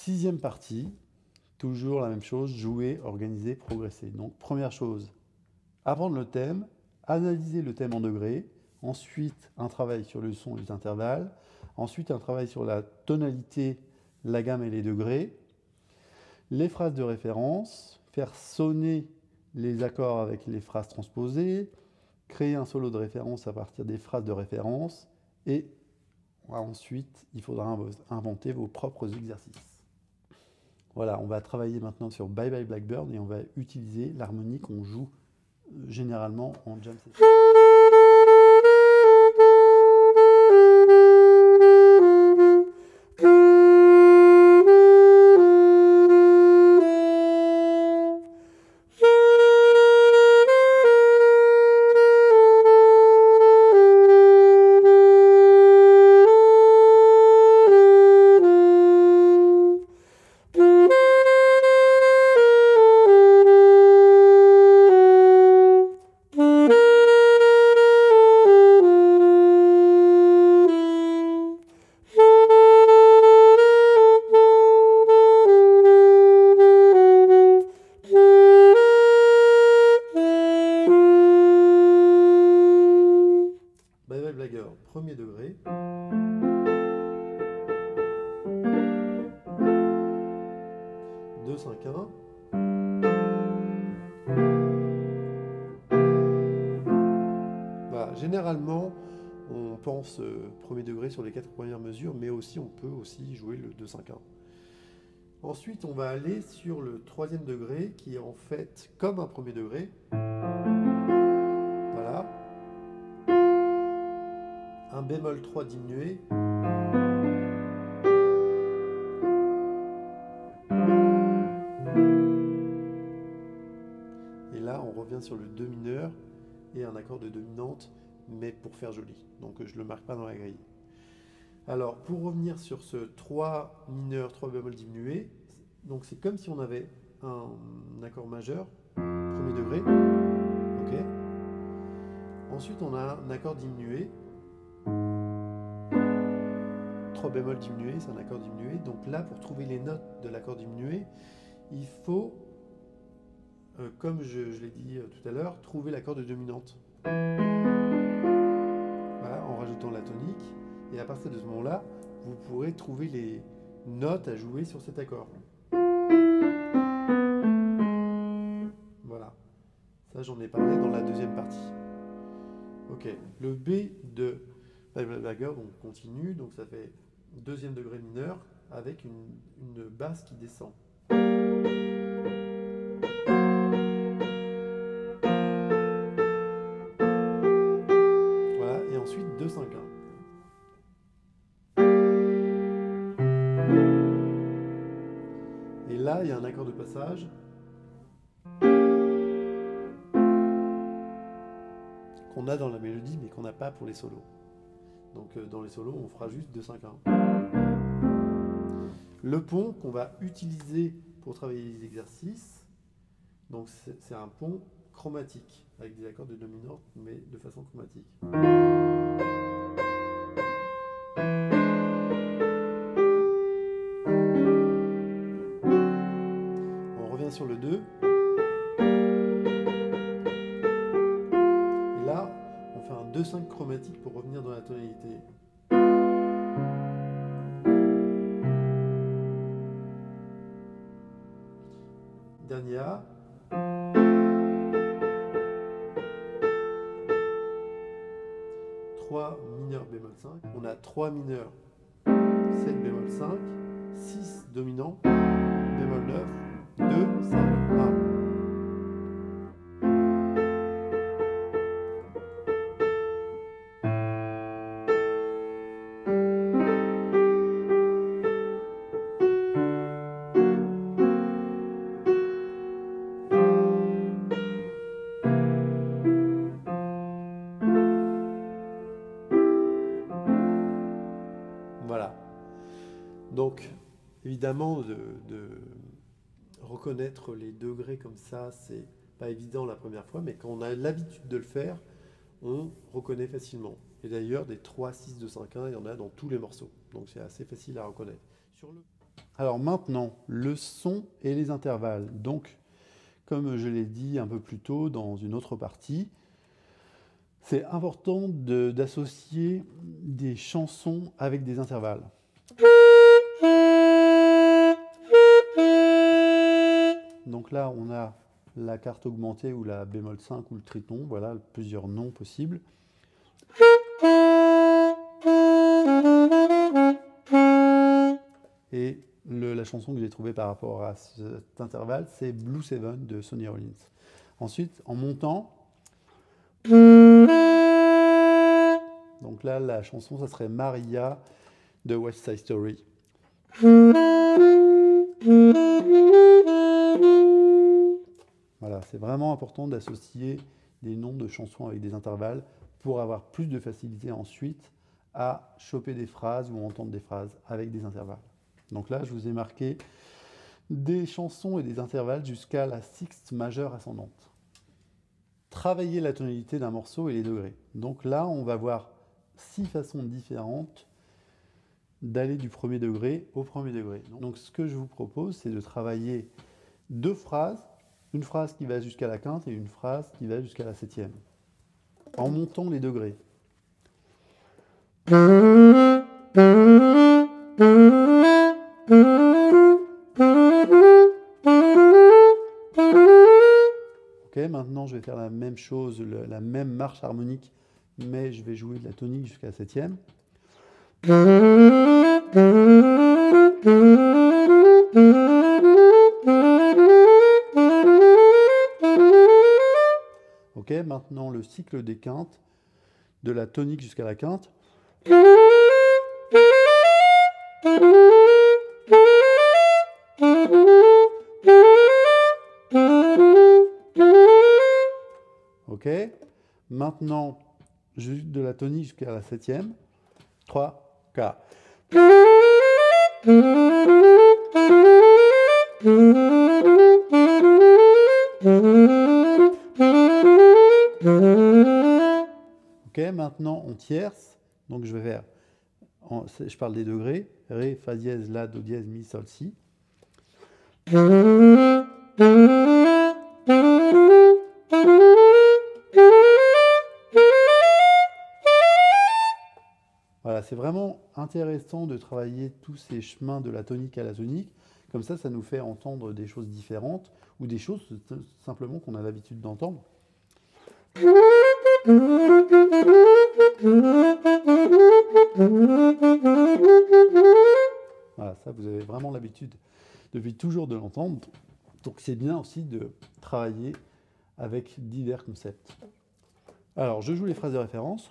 Sixième partie, toujours la même chose, jouer, organiser, progresser. Donc première chose, apprendre le thème, analyser le thème en degrés, ensuite un travail sur le son et les intervalles, ensuite un travail sur la tonalité, la gamme et les degrés, les phrases de référence, faire sonner les accords avec les phrases transposées, créer un solo de référence à partir des phrases de référence, et ensuite il faudra inventer vos propres exercices. Voilà, on va travailler maintenant sur Bye Bye Blackbird et on va utiliser l'harmonie qu'on joue généralement en jam session. Bye Bye Blackbird, premier degré. Deux, 5, 1. Voilà, généralement, on pense premier degré sur les 4 premières mesures, mais aussi on peut aussi jouer le 2, 5, 1. Ensuite, on va aller sur le troisième degré, qui est en fait comme un premier degré. Voilà. Un bémol 3 diminué. Et là, on revient sur le 2 mineur et un accord de dominante, mais pour faire joli. Donc je ne le marque pas dans la grille. Alors, pour revenir sur ce 3 mineur, 3 bémol diminué, donc c'est comme si on avait un accord majeur, premier degré. Ok. Ensuite, on a un accord diminué. 3 bémol diminué, c'est un accord diminué. Donc là, pour trouver les notes de l'accord diminué, il faut, comme je l'ai dit tout à l'heure, trouver l'accord de dominante. Voilà, en rajoutant la tonique. Et à partir de ce moment-là, vous pourrez trouver les notes à jouer sur cet accord. Voilà. Ça, j'en ai parlé dans la deuxième partie. Ok. Le B de Bye Bye Blackbird, on continue. Donc ça fait deuxième degré mineur avec une basse qui descend. Voilà. Et ensuite 2, 5, 1. Et là, il y a un accord de passage qu'on a dans la mélodie, mais qu'on n'a pas pour les solos. Donc dans les solos, on fera juste 2, 5, 1. Le pont qu'on va utiliser pour travailler les exercices, donc c'est un pont chromatique, avec des accords de dominante, mais de façon chromatique. On revient sur le 2. Et là, on fait un 2-5 chromatique pour revenir dans la tonalité. Dernier A. Mineur bémol 5. On a 3 mineurs, 7 bémol 5, 6 dominant, bémol 9, 2, 5, 1. Voilà. Donc, évidemment, de reconnaître les degrés comme ça, c'est pas évident la première fois, mais quand on a l'habitude de le faire, on reconnaît facilement. Et d'ailleurs, des 3, 6, 2, 5, 1, il y en a dans tous les morceaux. Donc c'est assez facile à reconnaître. Alors maintenant, le son et les intervalles. Donc, comme je l'ai dit un peu plus tôt dans une autre partie, c'est important d'associer des chansons avec des intervalles. Donc là, on a la carte augmentée ou la bémol 5 ou le triton, voilà plusieurs noms possibles. Et la chanson que j'ai trouvée par rapport à cet intervalle, c'est Blue Seven de Sonny Rollins. Ensuite, en montant, donc là, la chanson, ça serait Maria de West Side Story. Voilà, c'est vraiment important d'associer des noms de chansons avec des intervalles pour avoir plus de facilité ensuite à choper des phrases ou entendre des phrases avec des intervalles. Donc là, je vous ai marqué des chansons et des intervalles jusqu'à la sixte majeure ascendante. Travailler la tonalité d'un morceau et les degrés. Donc là, on va voir 6 façons différentes d'aller du premier degré au premier degré. Donc ce que je vous propose, c'est de travailler 2 phrases, une phrase qui va jusqu'à la quinte et une phrase qui va jusqu'à la septième, en montant les degrés. Ok, maintenant je vais faire la même chose, la même marche harmonique, mais je vais jouer de la tonique jusqu'à la septième. Ok, maintenant le cycle des quintes, de la tonique jusqu'à la quinte. Ok, maintenant de la tonique jusqu'à la septième. 3, 4. Ok, maintenant on tierce, donc je vais faire, je parle des degrés, Ré, Fa dièse, La, Do dièse, Mi, Sol, Si. Voilà, c'est vraiment intéressant de travailler tous ces chemins de la tonique à la tonique. Comme ça nous fait entendre des choses différentes ou des choses simplement qu'on a l'habitude d'entendre. Voilà, ça vous avez vraiment l'habitude depuis toujours de l'entendre. Donc c'est bien aussi de travailler avec divers concepts. Alors je joue les phrases de référence.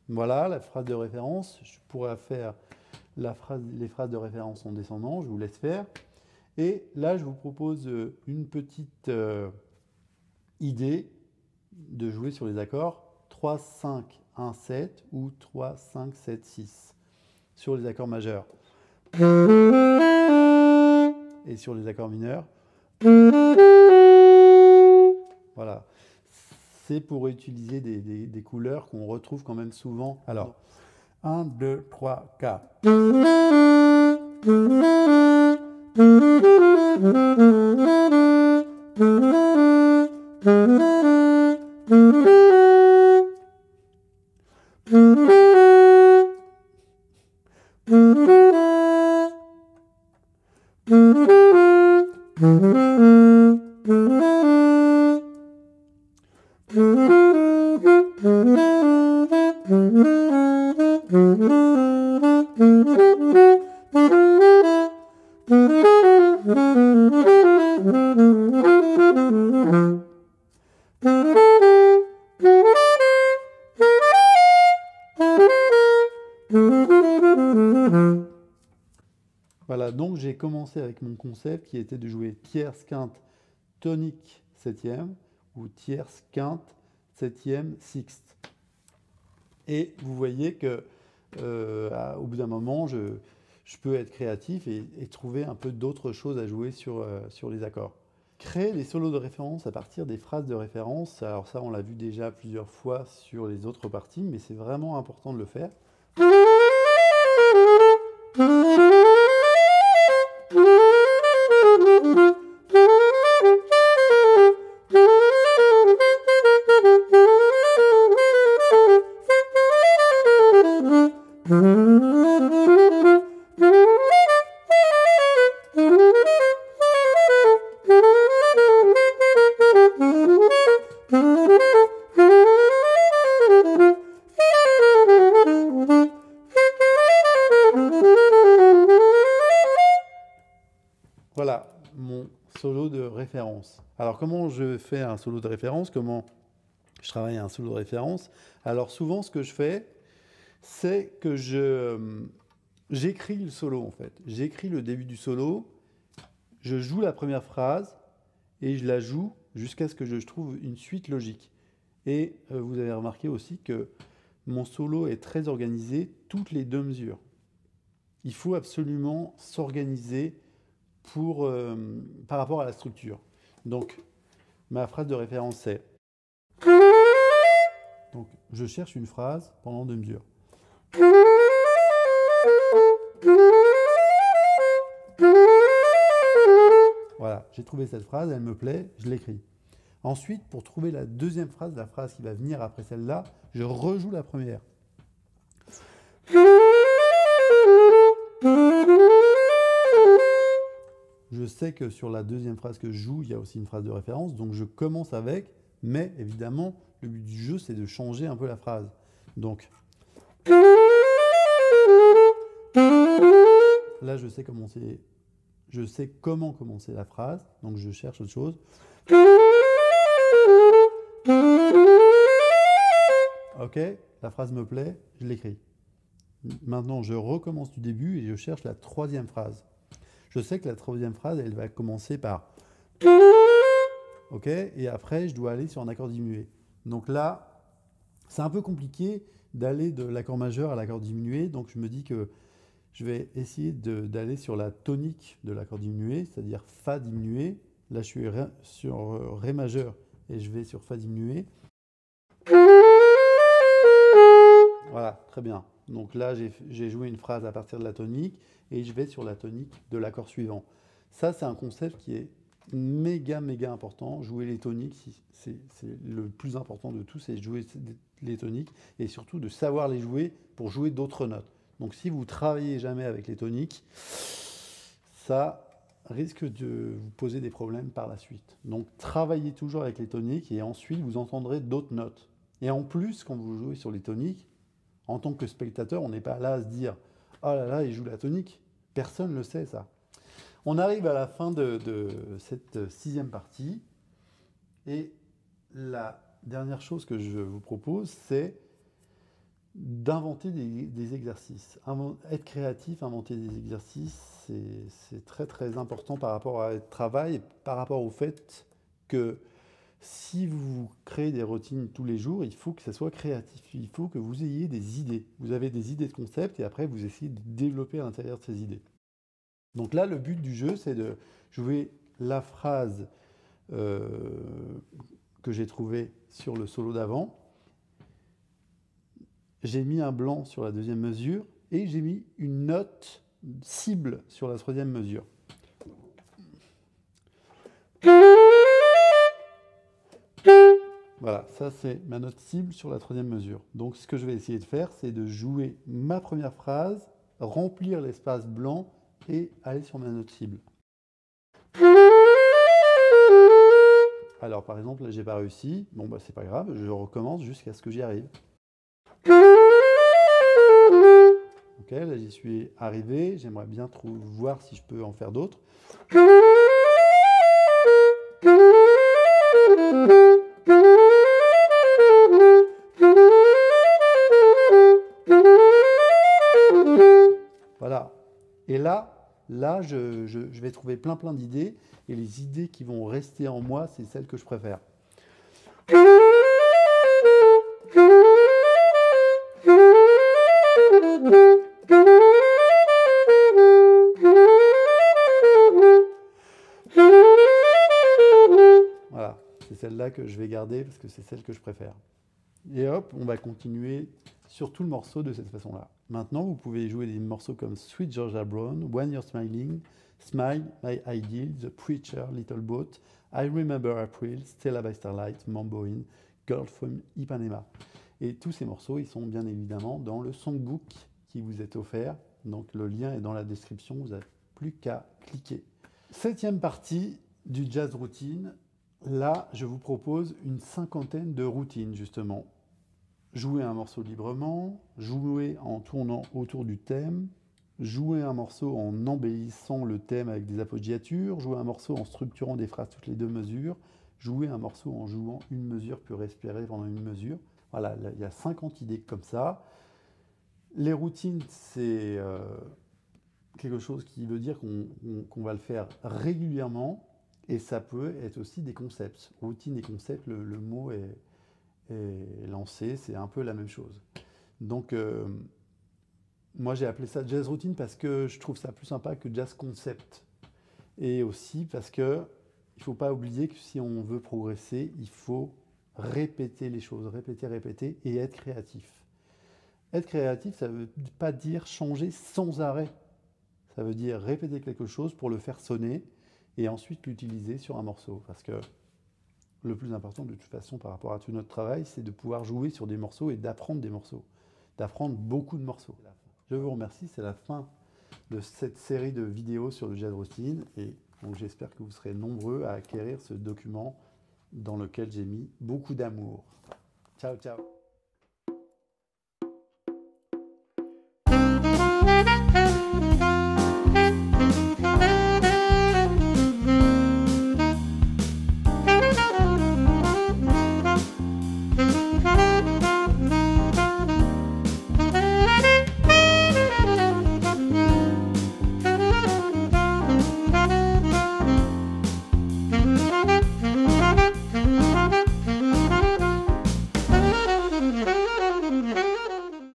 Voilà la phrase de référence. Je pourrais faire les phrases de référence en descendant, je vous laisse faire. Et là, je vous propose une petite idée de jouer sur les accords 3, 5, 1, 7 ou 3, 5, 7, 6 sur les accords majeurs. Et sur les accords mineurs. Voilà. C'est pour utiliser des couleurs qu'on retrouve quand même souvent. Alors, 1, 2, 3, 4. Voilà, donc j'ai commencé avec mon concept qui était de jouer tierce, quinte, tonique, septième, ou tierce, quinte, septième, sixte. Et vous voyez que au bout d'un moment, je peux être créatif et trouver un peu d'autres choses à jouer sur les accords. Créer des solos de référence à partir des phrases de référence, alors ça on l'a vu déjà plusieurs fois sur les autres parties, mais c'est vraiment important de le faire. Voilà mon solo de référence. Alors comment je fais un solo de référence? Comment je travaille un solo de référence? Alors souvent ce que je fais, c'est que j'écris le solo en fait. J'écris le début du solo, je joue la première phrase et je la joue jusqu'à ce que je trouve une suite logique. Et vous avez remarqué aussi que mon solo est très organisé toutes les 2 mesures. Il faut absolument s'organiser par rapport à la structure. Donc, ma phrase de référence c'est... Donc, je cherche une phrase pendant 2 mesures. Voilà, j'ai trouvé cette phrase, elle me plaît, je l'écris. Ensuite, pour trouver la deuxième phrase, la phrase qui va venir après celle-là, je rejoue la première. Je sais que sur la deuxième phrase que je joue, il y a aussi une phrase de référence, donc je commence avec, mais évidemment, le but du jeu, c'est de changer un peu la phrase. Donc, là, je sais comment commencer la phrase, donc je cherche autre chose. Ok, la phrase me plaît, je l'écris. Maintenant, je recommence du début et je cherche la troisième phrase. Je sais que la troisième phrase, elle va commencer par... Ok, et après, je dois aller sur un accord diminué. Donc là, c'est un peu compliqué d'aller de l'accord majeur à l'accord diminué, donc je me dis que je vais essayer d'aller sur la tonique de l'accord diminué, c'est-à-dire Fa diminué. Là, je suis sur Ré majeur et je vais sur Fa diminué. Voilà, très bien. Donc là, j'ai joué une phrase à partir de la tonique et je vais sur la tonique de l'accord suivant. Ça, c'est un concept qui est méga important. Jouer les toniques, c'est le plus important de tout, c'est jouer les toniques et surtout de savoir les jouer pour jouer d'autres notes. Donc si vous travaillez jamais avec les toniques, ça risque de vous poser des problèmes par la suite. Donc travaillez toujours avec les toniques et ensuite vous entendrez d'autres notes. Et en plus, quand vous jouez sur les toniques, en tant que spectateur, on n'est pas là à se dire « Oh là là, il joue la tonique ». Personne ne le sait, ça. On arrive à la fin de cette sixième partie. Et la dernière chose que je vous propose, c'est d'inventer des exercices. Être créatif, inventer des exercices, c'est très important par rapport à votre travail, par rapport au fait que si vous créez des routines tous les jours, il faut que ça soit créatif. Il faut que vous ayez des idées. Vous avez des idées de concept et après vous essayez de développer à l'intérieur de ces idées. Donc là, le but du jeu, c'est de jouer la phrase que j'ai trouvée sur le solo d'avant. J'ai mis un blanc sur la deuxième mesure et j'ai mis une note cible sur la troisième mesure. Voilà, ça c'est ma note cible sur la troisième mesure. Donc ce que je vais essayer de faire, c'est de jouer ma première phrase, remplir l'espace blanc et aller sur ma note cible. Alors par exemple, là j'ai pas réussi, bon bah c'est pas grave, je recommence jusqu'à ce que j'y arrive. Ok, là j'y suis arrivé, j'aimerais bien voir si je peux en faire d'autres. Voilà. Et là, là, je vais trouver plein d'idées, et les idées qui vont rester en moi, c'est celles que je préfère. Voilà, c'est celle-là que je vais garder parce que c'est celle que je préfère. Et hop, on va continuer sur tout le morceau de cette façon-là. Maintenant, vous pouvez jouer des morceaux comme Sweet Georgia Brown, When You're Smiling, Smile, My Ideal, The Preacher, Little Boat, I Remember April, Stella by Starlight, Mambo In, Girl from Ipanema. Et tous ces morceaux, ils sont bien évidemment dans le songbook qui vous est offert. Donc le lien est dans la description, vous n'avez plus qu'à cliquer. 7e partie du jazz routine. Là, je vous propose une 50aine de routines, justement. Jouer un morceau librement, jouer en tournant autour du thème, jouer un morceau en embellissant le thème avec des appoggiatures, jouer un morceau en structurant des phrases toutes les 2 mesures, jouer un morceau en jouant une mesure puis respirer pendant une mesure. Voilà, là, il y a 50 idées comme ça. Les routines, c'est quelque chose qui veut dire qu'on va le faire régulièrement, et ça peut être aussi des concepts. Routine et concept, le mot est lancé, c'est un peu la même chose. Donc, moi j'ai appelé ça jazz routine parce que je trouve ça plus sympa que jazz concept. Et aussi parce que il ne faut pas oublier que si on veut progresser, il faut répéter les choses, répéter et être créatif. Être créatif, ça ne veut pas dire changer sans arrêt. Ça veut dire répéter quelque chose pour le faire sonner et ensuite l'utiliser sur un morceau. Parce que le plus important de toute façon par rapport à tout notre travail, c'est de pouvoir jouer sur des morceaux et d'apprendre des morceaux, d'apprendre beaucoup de morceaux. Je vous remercie, c'est la fin de cette série de vidéos sur le jazz routine, et donc j'espère que vous serez nombreux à acquérir ce document dans lequel j'ai mis beaucoup d'amour. Ciao, ciao.